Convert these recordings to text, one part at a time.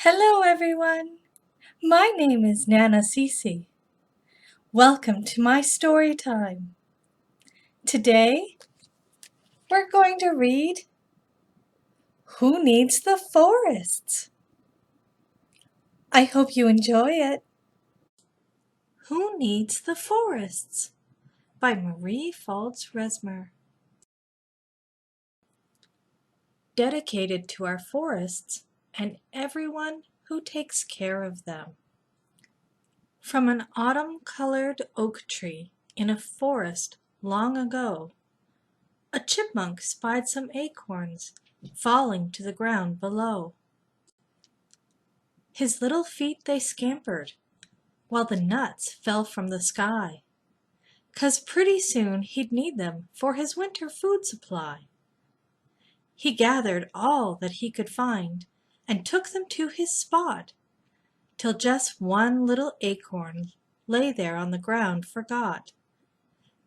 Hello everyone, my name is Nana Cece. Welcome to my story time. Today we're going to read Who Needs the Forests? I hope you enjoy it. Who Needs the Forests? By Marie Faulds Resmer. Dedicated to our forests and everyone who takes care of them. From an autumn-colored oak tree in a forest long ago, a chipmunk spied some acorns falling to the ground below. His little feet they scampered, while the nuts fell from the sky, 'cause pretty soon he'd need them for his winter food supply. He gathered all that he could find and took them to his spot, till just one little acorn lay there on the ground forgot.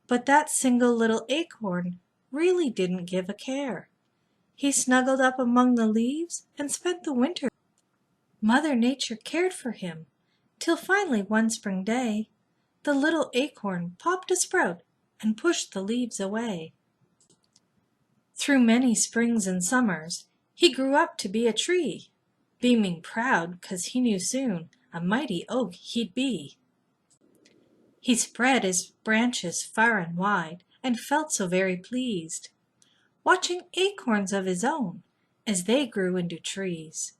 But that single little acorn really didn't give a care. He snuggled up among the leaves and spent the winter. Mother Nature cared for him, till finally one spring day, the little acorn popped a sprout and pushed the leaves away. Through many springs and summers, he grew up to be a tree, beaming proud 'cause he knew soon a mighty oak he'd be. He spread his branches far and wide and felt so very pleased, watching acorns of his own as they grew into trees.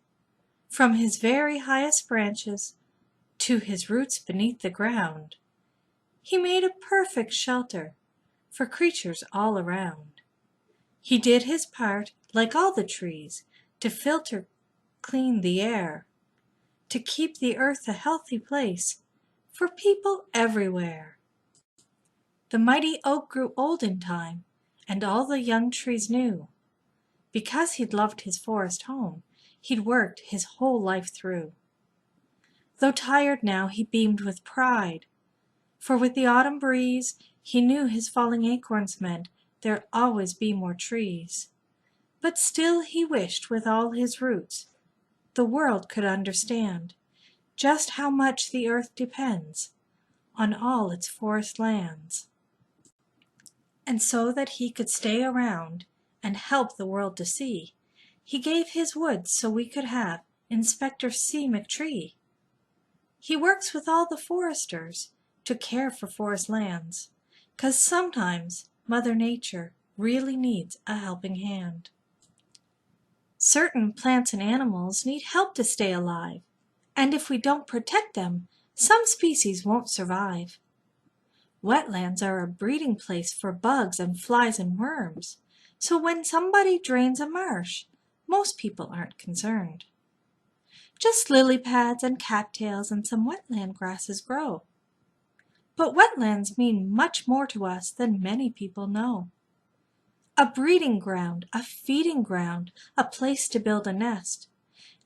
From his very highest branches to his roots beneath the ground, he made a perfect shelter for creatures all around. He did his part, like all the trees, to filter clean the air, to keep the earth a healthy place for people everywhere. The mighty oak grew old in time, and all the young trees knew. Because he'd loved his forest home, he'd worked his whole life through. Though tired now, he beamed with pride, for with the autumn breeze he knew his falling acorns meant there'd always be more trees. But still he wished with all his roots the world could understand just how much the earth depends on all its forest lands. And so that he could stay around and help the world to see, he gave his woods so we could have Inspector C. McTree. He works with all the foresters to care for forest lands, 'cause sometimes Mother Nature really needs a helping hand. Certain plants and animals need help to stay alive, and if we don't protect them, some species won't survive. Wetlands are a breeding place for bugs and flies and worms, so when somebody drains a marsh, most people aren't concerned. Just lily pads and cattails and some wetland grasses grow. But wetlands mean much more to us than many people know. A breeding ground, a feeding ground, a place to build a nest.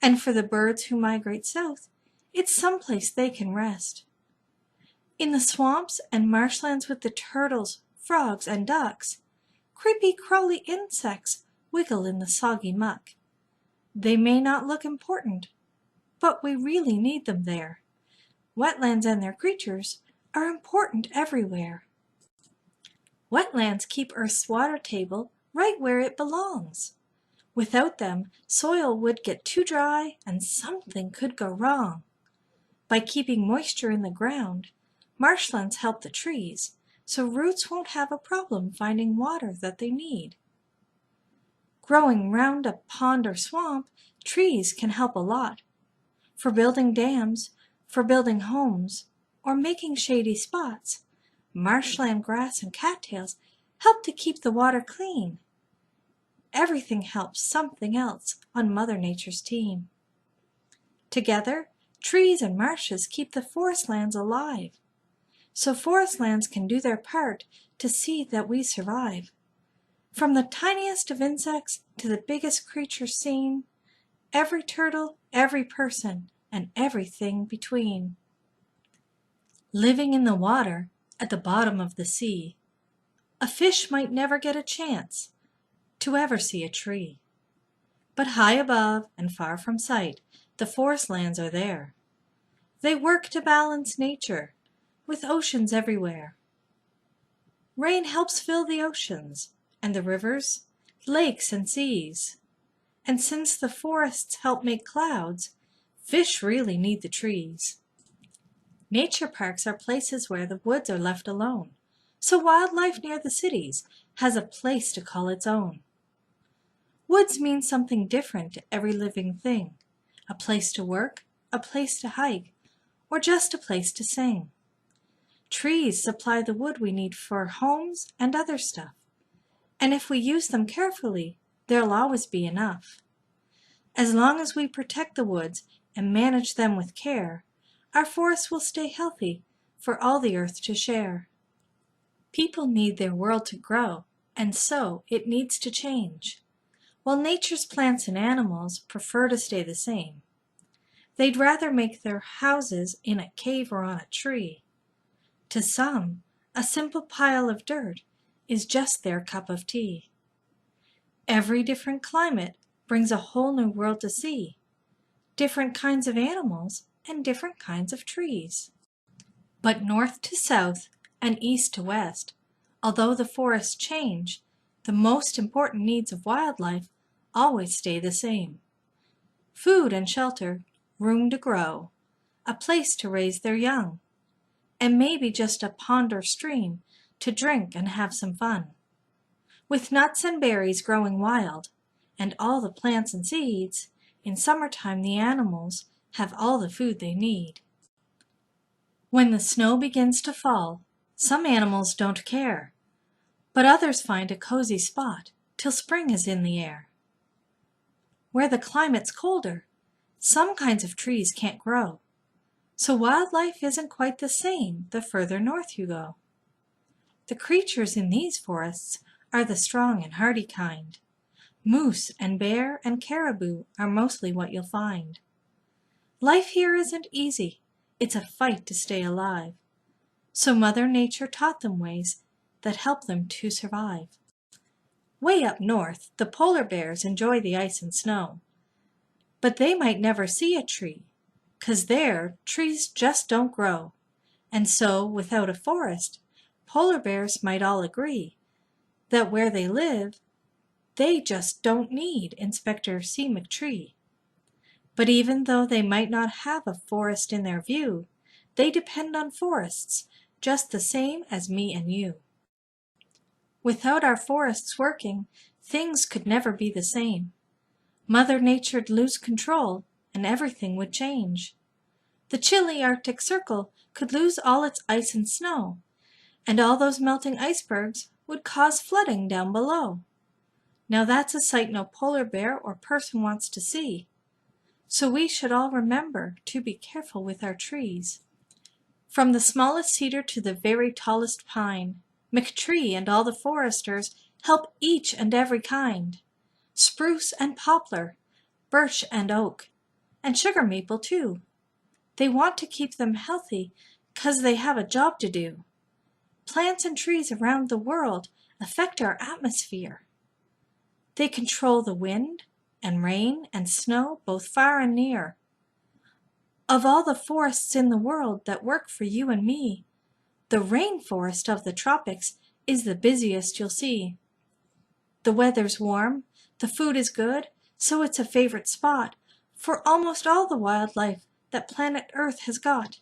And for the birds who migrate south, it's someplace they can rest. In the swamps and marshlands with the turtles, frogs, and ducks, creepy crawly insects wiggle in the soggy muck. They may not look important, but we really need them there. Wetlands and their creatures are important everywhere. Wetlands keep Earth's water table right where it belongs. Without them, soil would get too dry and something could go wrong. By keeping moisture in the ground, marshlands help the trees, so roots won't have a problem finding water that they need. Growing round a pond or swamp, trees can help a lot. For building dams, for building homes, or making shady spots, marshland grass and cattails help to keep the water clean. Everything helps something else on Mother Nature's team. Together, trees and marshes keep the forest lands alive. So forest lands can do their part to see that we survive. From the tiniest of insects to the biggest creature seen, every turtle, every person, and everything between. Living in the water at the bottom of the sea, a fish might never get a chance to ever see a tree. But high above and far from sight, the forest lands are there. They work to balance nature, with oceans everywhere. Rain helps fill the oceans, and the rivers, lakes and seas. And since the forests help make clouds, fish really need the trees. Nature parks are places where the woods are left alone, so wildlife near the cities has a place to call its own. Woods mean something different to every living thing, a place to work, a place to hike, or just a place to sing. Trees supply the wood we need for homes and other stuff, and if we use them carefully, there'll always be enough. As long as we protect the woods and manage them with care, our forests will stay healthy for all the earth to share. People need their world to grow, and so it needs to change. While nature's plants and animals prefer to stay the same. They'd rather make their houses in a cave or on a tree. To some, a simple pile of dirt is just their cup of tea. Every different climate brings a whole new world to see. Different kinds of animals and different kinds of trees. But north to south and east to west, although the forests change, the most important needs of wildlife always stay the same. Food and shelter, room to grow, a place to raise their young, and maybe just a pond or stream to drink and have some fun. With nuts and berries growing wild, and all the plants and seeds, in summertime the animals have all the food they need. When the snow begins to fall, some animals don't care, but others find a cozy spot till spring is in the air. Where the climate's colder, some kinds of trees can't grow, so wildlife isn't quite the same the further north you go. The creatures in these forests are the strong and hardy kind. Moose and bear and caribou are mostly what you'll find. Life here isn't easy, it's a fight to stay alive. So Mother Nature taught them ways that help them to survive. Way up north, the polar bears enjoy the ice and snow. But they might never see a tree, 'cause there trees just don't grow. And so, without a forest, polar bears might all agree that where they live, they just don't need Inspector Seema. But even though they might not have a forest in their view, they depend on forests just the same as me and you. Without our forests working, things could never be the same. Mother Nature'd lose control and everything would change. The chilly Arctic Circle could lose all its ice and snow, and all those melting icebergs would cause flooding down below. Now that's a sight no polar bear or person wants to see. So we should all remember to be careful with our trees. From the smallest cedar to the very tallest pine, McTree and all the foresters help each and every kind. Spruce and poplar, birch and oak, and sugar maple too. They want to keep them healthy 'cause they have a job to do. Plants and trees around the world affect our atmosphere. They control the wind and rain and snow both far and near. Of all the forests in the world that work for you and me, the rainforest of the tropics is the busiest you'll see. The weather's warm, the food is good, so it's a favorite spot for almost all the wildlife that planet Earth has got.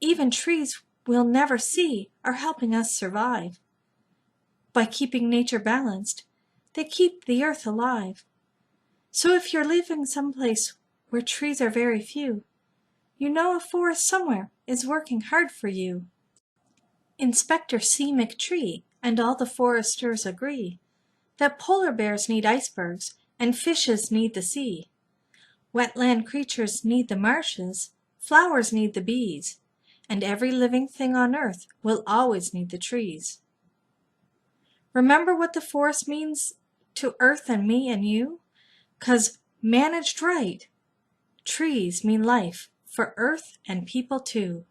Even trees we'll never see are helping us survive. By keeping nature balanced, they keep the earth alive. So if you're living someplace where trees are very few, you know a forest somewhere is working hard for you. Inspector Seema and all the foresters agree that polar bears need icebergs and fishes need the sea. Wetland creatures need the marshes, flowers need the bees, and every living thing on earth will always need the trees. Remember what the forest means to earth and me and you? 'Cause managed right, trees mean life for earth and people too.